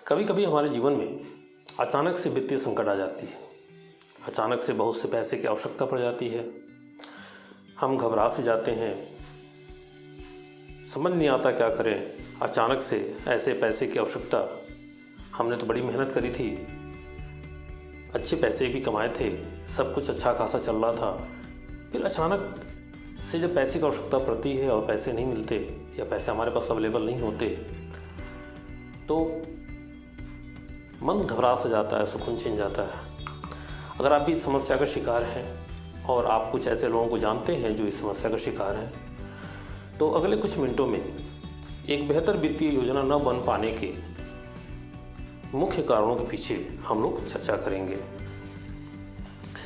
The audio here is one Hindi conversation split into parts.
कभी कभी हमारे जीवन में अचानक से वित्तीय संकट आ जाती है। अचानक से बहुत से पैसे की आवश्यकता पड़ जाती है। हम घबरा से जाते हैं, समझ नहीं आता क्या करें। अचानक से ऐसे पैसे की आवश्यकता, हमने तो बड़ी मेहनत करी थी, अच्छे पैसे भी कमाए थे, सब कुछ अच्छा खासा चल रहा था। फिर अचानक से जब पैसे की आवश्यकता पड़ती है और पैसे नहीं मिलते या पैसे हमारे पास अवेलेबल नहीं होते तो मन घबरा सा जाता है, सुकून छिन जाता है। अगर आप भी इस समस्या का शिकार हैं और आप कुछ ऐसे लोगों को जानते हैं जो इस समस्या का शिकार हैं, तो अगले कुछ मिनटों में एक बेहतर वित्तीय योजना न बन पाने के मुख्य कारणों के पीछे हम लोग चर्चा करेंगे।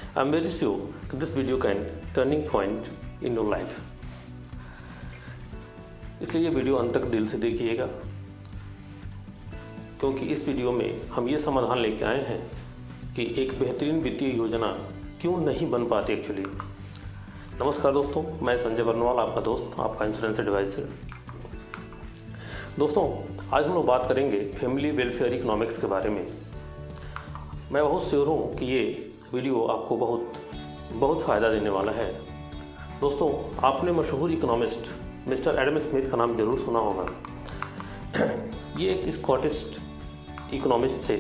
I am very sure this video can turning point in your life, इसलिए ये वीडियो अंत तक दिल से देखिएगा, क्योंकि इस वीडियो में हम ये समाधान लेके आए हैं कि एक बेहतरीन वित्तीय योजना क्यों नहीं बन पाती एक्चुअली। नमस्कार दोस्तों, मैं संजय बर्नवाल, आपका दोस्त, आपका इंश्योरेंस एडवाइजर। दोस्तों, आज हम लोग बात करेंगे फैमिली वेलफेयर इकोनॉमिक्स के बारे में। मैं बहुत श्योर हूँ कि ये वीडियो आपको बहुत फ़ायदा देने वाला है। दोस्तों, आपने मशहूर इकोनॉमिस्ट मिस्टर एडम स्मिथ का नाम जरूर सुना होगा। ये एक स्कॉटिश इकोनॉमिस्ट थे।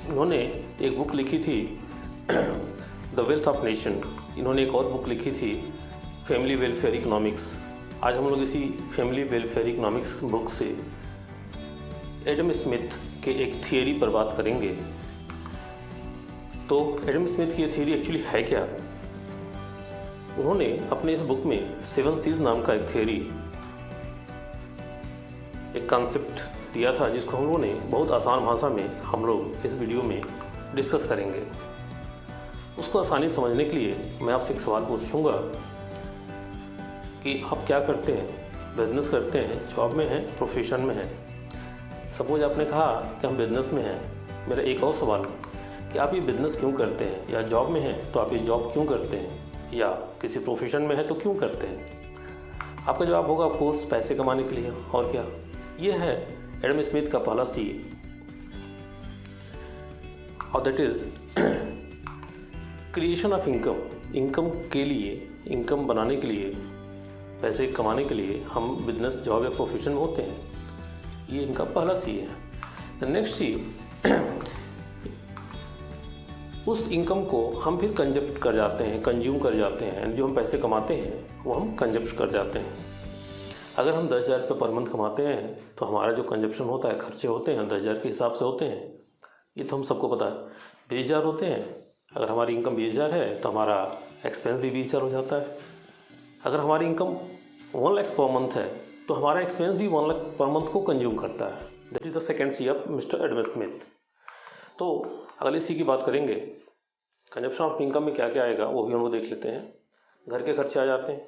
इन्होंने एक बुक लिखी थी द वेल्थ ऑफ नेशन। इन्होंने एक और बुक लिखी थी फैमिली वेलफेयर इकोनॉमिक्स। आज हम लोग इसी फैमिली वेलफेयर इकोनॉमिक्स बुक से एडम स्मिथ के एक थियरी पर बात करेंगे। तो एडम स्मिथ की ये थियरी एक्चुअली है क्या? उन्होंने अपने इस बुक में 7 C's नाम का एक थियरी, एक कॉन्सेप्ट दिया था, जिसको हम लोगों ने बहुत आसान भाषा में हम लोग इस वीडियो में डिस्कस करेंगे। उसको आसानी समझने के लिए मैं आपसे एक सवाल पूछूंगा कि आप क्या करते हैं? बिजनेस करते हैं, जॉब में हैं, प्रोफेशन में हैं? सपोज आपने कहा कि हम बिजनेस में हैं। मेरा एक और सवाल कि आप ये बिजनेस क्यों करते हैं? या जॉब में हैं तो आप ये जॉब क्यों करते हैं? या किसी प्रोफेशन में है तो क्यों करते हैं? आपका जवाब होगा ऑफ कोर्स पैसे कमाने के लिए, और क्या। ये है एडम स्मिथ का पहला सी, और that is creation of income. Income के लिए, इनकम बनाने के लिए, पैसे कमाने के लिए हम बिजनेस, जॉब या प्रोफेशन में होते हैं। ये इनका पहला सी है। द नेक्स्ट सी, उस इनकम को हम फिर कंजप्ट कर जाते हैं, कंज्यूम कर जाते हैं। जो हम पैसे कमाते हैं वो हम कंजप्ट कर जाते हैं। अगर हम 10,000 रुपये पर मंथ कमाते हैं तो हमारा जो कंजप्शन होता है, खर्चे होते हैं, 10,000 के हिसाब से होते हैं। ये तो हम सबको पता है। 20,000 होते हैं। अगर हमारी इनकम 20,000 है तो हमारा एक्सपेंस भी 20,000 हो जाता है। अगर हमारी इनकम 1 लाख पर मंथ है तो हमारा एक्सपेंस भी 1 लाख पर मंथ को कंज्यूम करता है। That is the second C of mister Adam Smith. तो अगली सी की बात करेंगे। कंजप्शन ऑफ इनकम में क्या क्या आएगा वो भी हम लोग देख लेते हैं। घर के खर्चे आ जाते हैं,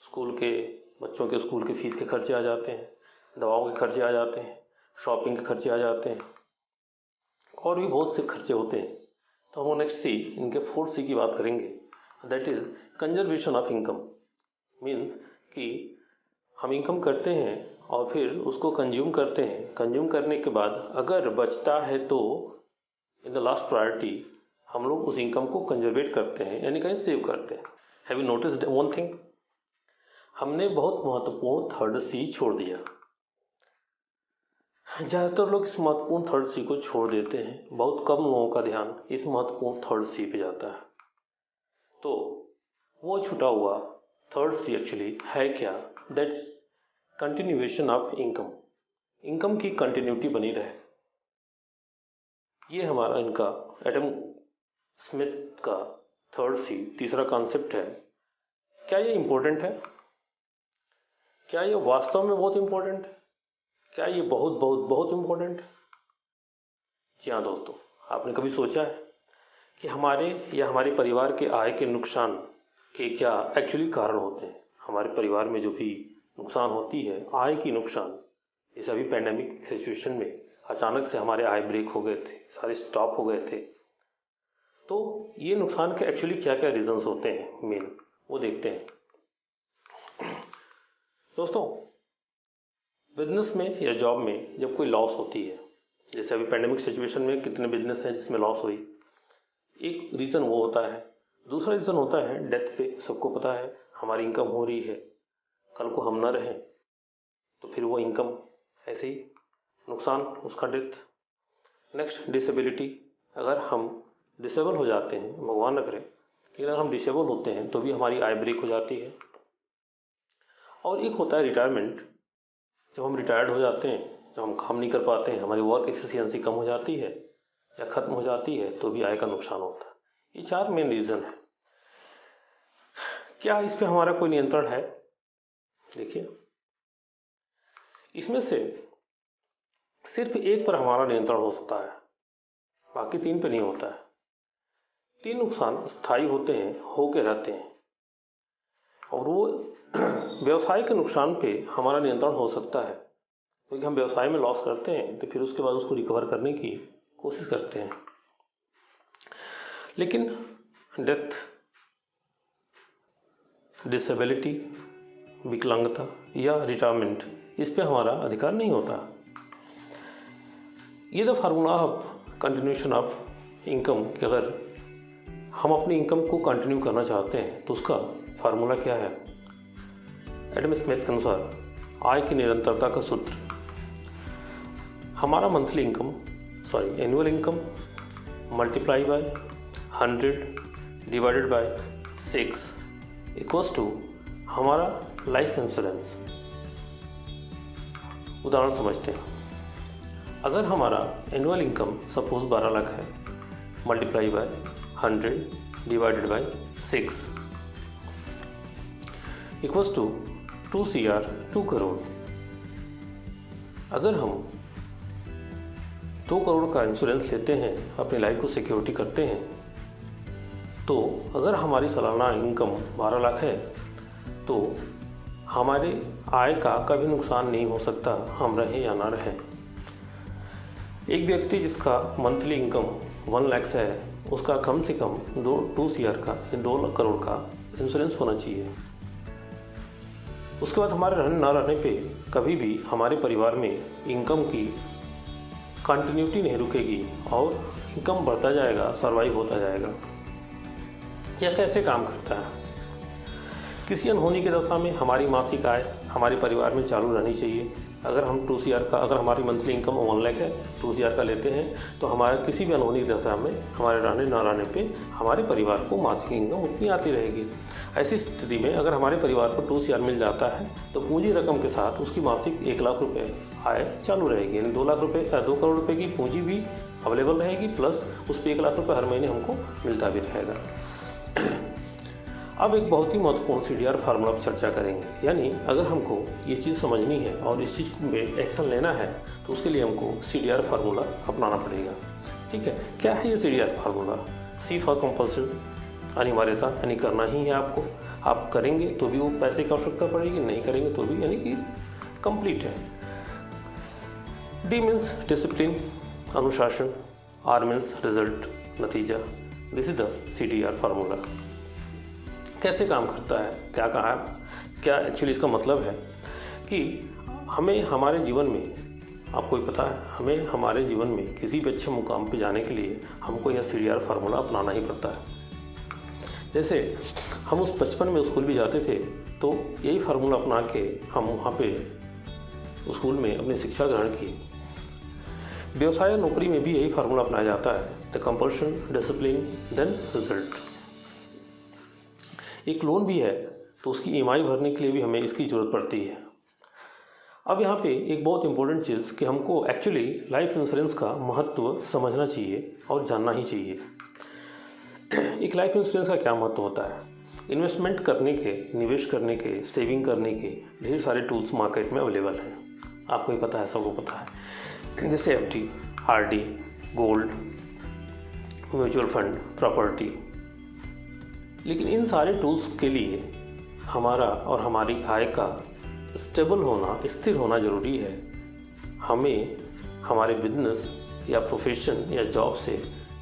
स्कूल के बच्चों के स्कूल के फीस के खर्चे आ जाते हैं, दवाओं के खर्चे आ जाते हैं, शॉपिंग के खर्चे आ जाते हैं, और भी बहुत से खर्चे होते हैं। तो हम नेक्स्ट सी, इनके 4th सी की बात करेंगे। That is conservation of income. Means कि हम इनकम करते हैं और फिर उसको कंज्यूम करते हैं। कंज्यूम करने के बाद अगर बचता है तो इन द लास्ट प्रायोरिटी हम लोग उस इनकम को कंजर्वेट करते हैं, यानी कहीं सेव करते हैं। Have you noticed one thing? हमने बहुत महत्वपूर्ण 3rd सी छोड़ दिया। ज़्यादातर लोग इस महत्वपूर्ण 3rd सी को छोड़ देते हैं। बहुत कम लोगों का ध्यान इस महत्वपूर्ण 3rd सी पे जाता है। तो वो छूटा हुआ 3rd सी एक्चुअली है क्या? That's continuation of income. Income की कंटिन्यूटी बनी रहे। ये हमारा इनका एडम स्मिथ का 3rd सी, तीसरा कॉन्सेप्ट है। क्या ये इम्पोर्टेंट है? क्या ये वास्तव में बहुत इम्पोर्टेंट है? क्या ये बहुत बहुत बहुत इम्पोर्टेंट है? जी हाँ दोस्तों, आपने कभी सोचा है कि हमारे या हमारे परिवार के आय के नुकसान के क्या एक्चुअली कारण होते हैं? हमारे परिवार में जो भी नुकसान होती है, आय की नुकसान, जैसे अभी पैंडेमिक सिचुएशन में अचानक से हमारे आय ब्रेक हो गए थे, सारे स्टॉप हो गए थे। तो ये नुकसान के एक्चुअली क्या क्या रीजंस होते हैं मेन, वो देखते हैं। दोस्तों, बिजनेस में या जॉब में जब कोई लॉस होती है, जैसे अभी पैंडेमिक सिचुएशन में कितने बिजनेस हैं जिसमें लॉस हुई, एक रीज़न वो होता है। दूसरा रीज़न होता है डेथ पे। सबको पता है हमारी इनकम हो रही है, कल को हम ना रहें तो फिर वो इनकम ऐसे ही नुकसान, उसका डेथ। नेक्स्ट डिसेबिलिटी, अगर हम डिसेबल हो जाते हैं, भगवान न करे, लेकिन अगर हम डिसेबल होते हैं तो भी हमारी आय ब्रेक हो जाती है। और एक होता है रिटायरमेंट, जब हम रिटायर्ड हो जाते हैं, जब हम काम नहीं कर पाते हैं, हमारी वर्क एफिशिएंसी कम हो जाती है या ख़त्म हो जाती है, तो भी आय का नुकसान होता है। ये 4 मेन रीज़न है। क्या इस पे हमारा कोई नियंत्रण है? देखिए, इसमें से सिर्फ एक पर हमारा नियंत्रण हो सकता है, बाकी 3 पे नहीं होता है। 3 नुकसान स्थायी होते हैं, होके रहते हैं, और वो व्यवसाय के नुकसान पे हमारा नियंत्रण हो सकता है, क्योंकि हम व्यवसाय में लॉस करते हैं तो फिर उसके बाद उसको रिकवर करने की कोशिश करते हैं। लेकिन डेथ, डिसेबिलिटी, विकलांगता या रिटायरमेंट, इस पे हमारा अधिकार नहीं होता। ये the formula of continuation of income, कि अगर हम अपनी इनकम को कंटिन्यू करना चाहते हैं तो उसका फार्मूला क्या है? एडम स्मिथ के अनुसार आय की निरंतरता का सूत्र, हमारा monthly income annual income multiply by 100 divided by 6 equals to हमारा लाइफ इंश्योरेंस। उदाहरण समझते हैं। अगर हमारा एनुअल इनकम सपोज 12 लाख है, multiply by 100 divided by 6 equals to 2 CR, 2 crore. अगर हम 2 करोड़ का इंश्योरेंस लेते हैं, अपनी लाइफ को सिक्योरिटी करते हैं, तो अगर हमारी सालाना इनकम 12 लाख है तो हमारे आय का कभी नुकसान नहीं हो सकता, हम रहें या ना रहें। एक व्यक्ति जिसका मंथली इनकम 1 लाख से है, उसका कम से कम 2 CR का, 2 करोड़ का इंश्योरेंस होना चाहिए। उसके बाद हमारे रहने ना रहने पे कभी भी हमारे परिवार में इनकम की कंटिन्यूटी नहीं रुकेगी और इनकम बढ़ता जाएगा, सर्वाइव होता जाएगा। यह कैसे काम करता है? किसी अनहोनी की दशा में हमारी मासिक आय हमारे परिवार में चालू रहनी चाहिए। अगर हम 2 CR का, अगर हमारी मंथली इनकम 1 लाख है, 2 CR का लेते हैं, तो हमारे किसी भी अनहोनी की दशा में हमारे रहने ना रहने पे हमारे परिवार को मासिक इनकम उतनी आती रहेगी। ऐसी स्थिति में अगर हमारे परिवार को 2 CR मिल जाता है तो पूंजी रकम के साथ उसकी मासिक 1 लाख रुपये आय चालू रहेगी, यानी 2 करोड़ रुपये की पूंजी भी अवेलेबल रहेगी, प्लस उस पर 1 लाख रुपये हर महीने हमको मिलता भी रहेगा। अब एक बहुत ही महत्वपूर्ण CDR फार्मूला पर चर्चा करेंगे। यानी अगर हमको ये चीज़ समझनी है और इस चीज़ में एक्शन लेना है तो उसके लिए हमको CDR फार्मूला अपनाना पड़ेगा। ठीक है, क्या है ये CDR formula? C for compulsion, अनिवार्यता, यानी करना ही है आपको। आप करेंगे तो भी वो पैसे की आवश्यकता पड़ेगी, नहीं करेंगे तो भी, यानी कि कंप्लीट है। D मीन्स डिसिप्लिन, अनुशासन, R मीन्स रिजल्ट, नतीजा। This is the CDR formula. कैसे काम करता है, क्या कहा, क्या एक्चुअली इसका मतलब है कि हमें हमारे जीवन में, आपको ही पता है, हमें हमारे जीवन में किसी भी अच्छे मुकाम पे जाने के लिए हमको यह CDR फार्मूला अपनाना ही पड़ता है। जैसे हम उस बचपन में स्कूल भी जाते थे तो यही फार्मूला अपना के हम वहाँ पे स्कूल में अपनी शिक्षा ग्रहण की। व्यवसाय या नौकरी में भी यही फार्मूला अपनाया जाता है, the compulsion, discipline, then result. एक लोन भी है तो उसकी EMI भरने के लिए भी हमें इसकी ज़रूरत पड़ती है। अब यहाँ पे एक बहुत इंपॉर्टेंट चीज़ कि हमको एक्चुअली लाइफ इंश्योरेंस का महत्व समझना चाहिए और जानना ही चाहिए। एक लाइफ इंश्योरेंस का क्या महत्व होता है? इन्वेस्टमेंट करने के, निवेश करने के, सेविंग करने के ढेर सारे टूल्स मार्केट में अवेलेबल हैं, आपको ही पता है, सबको पता है। जैसे FD, RD, gold, mutual fund, property. लेकिन इन सारे टूल्स के लिए हमारा और हमारी आय का स्टेबल होना, स्थिर होना ज़रूरी है। हमें हमारे बिजनेस या प्रोफेशन या जॉब से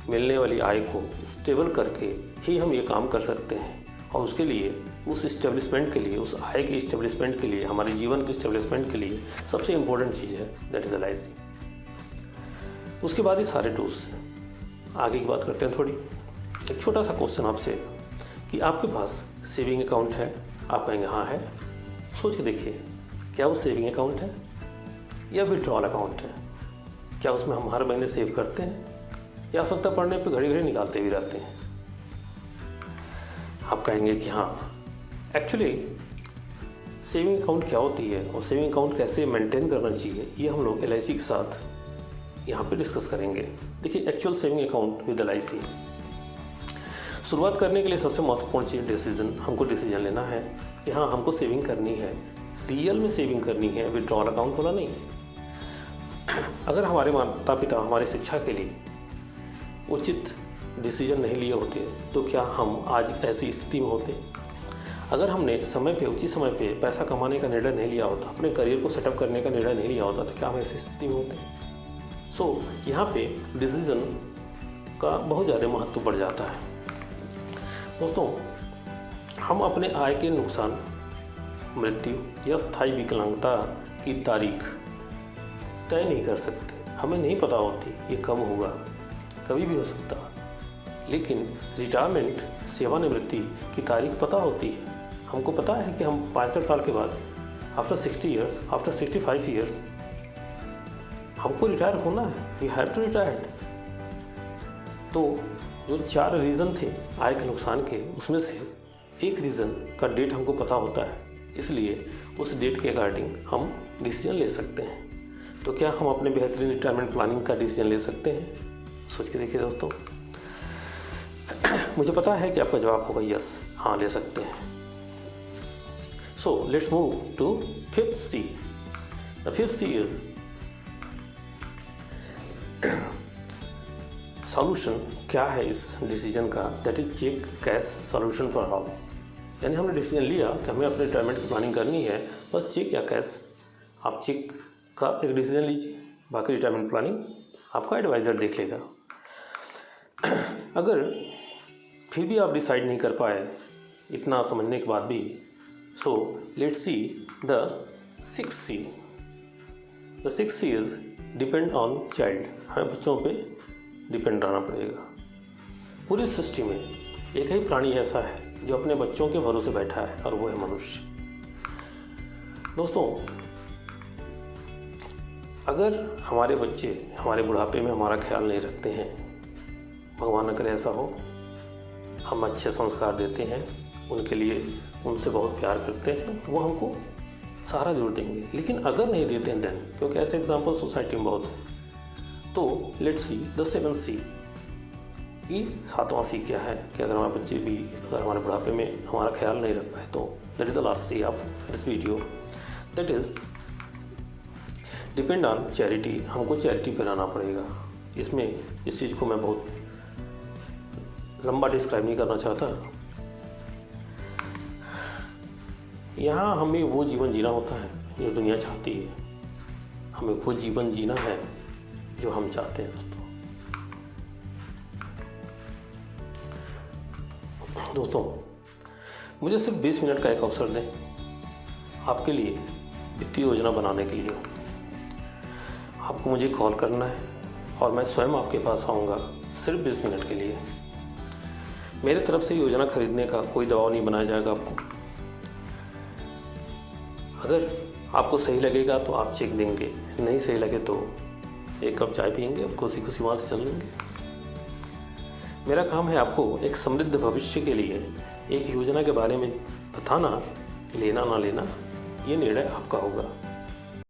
मिलने वाली आय को स्टेबल करके ही हम ये काम कर सकते हैं। और उसके लिए, उस इस्टेब्लिशमेंट के लिए, उस आय के इस्टेब्लिशमेंट के लिए, हमारे जीवन के इस्टेब्लिशमेंट के लिए सबसे इम्पोर्टेंट चीज़ है दैट इज़ LIC। उसके बाद ये सारे टूल्स हैं। आगे की बात करते हैं थोड़ी। एक छोटा सा क्वेश्चन आपसे कि आपके पास सेविंग अकाउंट है? आप कहेंगे हाँ है। सोच के देखिए, क्या वो सेविंग अकाउंट है या विड्रॉल अकाउंट है? क्या उसमें हम हर महीने सेव करते हैं या आवश्यकता पड़ने पर घड़ी घड़ी निकालते भी रहते हैं? आप कहेंगे कि हाँ। एक्चुअली सेविंग अकाउंट क्या होती है और सेविंग अकाउंट कैसे मेंटेन करना चाहिए, ये हम लोग LIC के साथ यहाँ पे डिस्कस करेंगे। देखिए, actual saving account with LIC शुरुआत करने के लिए सबसे महत्वपूर्ण चीज़ हमको डिसीजन लेना है कि हाँ, हमको सेविंग करनी है, रियल में सेविंग करनी है, विड्रॉल अकाउंट वाला नहीं। अगर हमारे माता पिता हमारी शिक्षा के लिए उचित डिसीजन नहीं लिए होते तो क्या हम आज ऐसी स्थिति में होते? अगर हमने समय पे, उचित समय पे पैसा कमाने का निर्णय नहीं लिया होता, अपने करियर को सेटअप करने का निर्णय नहीं लिया होता, तो क्या हम ऐसी स्थिति में होते? यहाँ पे डिसीजन का बहुत ज़्यादा महत्व बढ़ जाता है। दोस्तों, हम अपने आय के नुकसान, मृत्यु या स्थायी विकलांगता की तारीख तय नहीं कर सकते। हमें नहीं पता होती ये कब होगा, कभी भी हो सकता। लेकिन रिटायरमेंट, सेवानिवृत्ति की तारीख पता होती है। हमको पता है कि हम 65 साल के बाद, आफ्टर 60 ईयर्स, आफ्टर 65 ईयर्स हमको रिटायर होना है। We have to retired. तो जो 4 रीज़न थे आय के नुकसान के, उसमें से एक रीज़न का डेट हमको पता होता है, इसलिए उस डेट के अकॉर्डिंग हम डिसीजन ले सकते हैं। तो क्या हम अपने बेहतरीन रिटायरमेंट प्लानिंग का डिसीजन ले सकते हैं? सोच के देखिए दोस्तों। मुझे पता है कि आपका जवाब होगा यस, हाँ ले सकते हैं। So let's move to 5th C। The 5th C is solution. क्या है इस डिसीजन का? That is check cash solution for all. यानी हमने डिसीजन लिया कि हमें अपने रिटायरमेंट की प्लानिंग करनी है, बस चेक या कैश। आप चेक का एक डिसीजन लीजिए, बाकी रिटायरमेंट प्लानिंग आपका एडवाइज़र देख लेगा। अगर फिर भी आप डिसाइड नहीं कर पाए इतना समझने के बाद भी, so let's see the 6th C। The 6th C is depend on child. हमें बच्चों पे डिपेंड रहना पड़ेगा। पूरी सृष्टि में एक ही प्राणी ऐसा है जो अपने बच्चों के भरोसे बैठा है, और वो है मनुष्य। दोस्तों, अगर हमारे बच्चे हमारे बुढ़ापे में हमारा ख्याल नहीं रखते हैं, भगवान न करे ऐसा हो, हम अच्छे संस्कार देते हैं उनके लिए, उनसे बहुत प्यार करते हैं, वो हमको सहारा जरूर देंगे। लेकिन अगर नहीं देते हैं देन, क्योंकि ऐसे एग्जाम्पल सोसाइटी में बहुत है। तो let's see the 7th C की 7वां C क्या है कि अगर हमारे बच्चे भी, अगर हमारे बुढ़ापे में हमारा ख्याल नहीं रख पाए, तो that is the last C of this video. That is depend on charity. हमको चैरिटी पे रहना पड़ेगा। इसमें इस चीज़ को मैं बहुत लंबा डिस्क्राइब नहीं करना चाहता। यहाँ हमें वो जीवन जीना होता है जो दुनिया चाहती है। हमें वो जीवन जीना है जो हम चाहते हैं। दोस्तों, मुझे सिर्फ 20 मिनट का एक अवसर दें आपके लिए वित्तीय योजना बनाने के लिए। आपको मुझे कॉल करना है और मैं स्वयं आपके पास आऊँगा सिर्फ 20 मिनट के लिए। मेरे तरफ से योजना खरीदने का कोई दबाव नहीं बनाया जाएगा आपको। अगर आपको सही लगेगा तो आप चेक देंगे, नहीं सही लगे तो एक कप चाय पियेंगे और खुशी खुशी वहाँ से चल लेंगे। मेरा काम है आपको एक समृद्ध भविष्य के लिए एक योजना के बारे में बताना। लेना ना लेना ये निर्णय आपका होगा।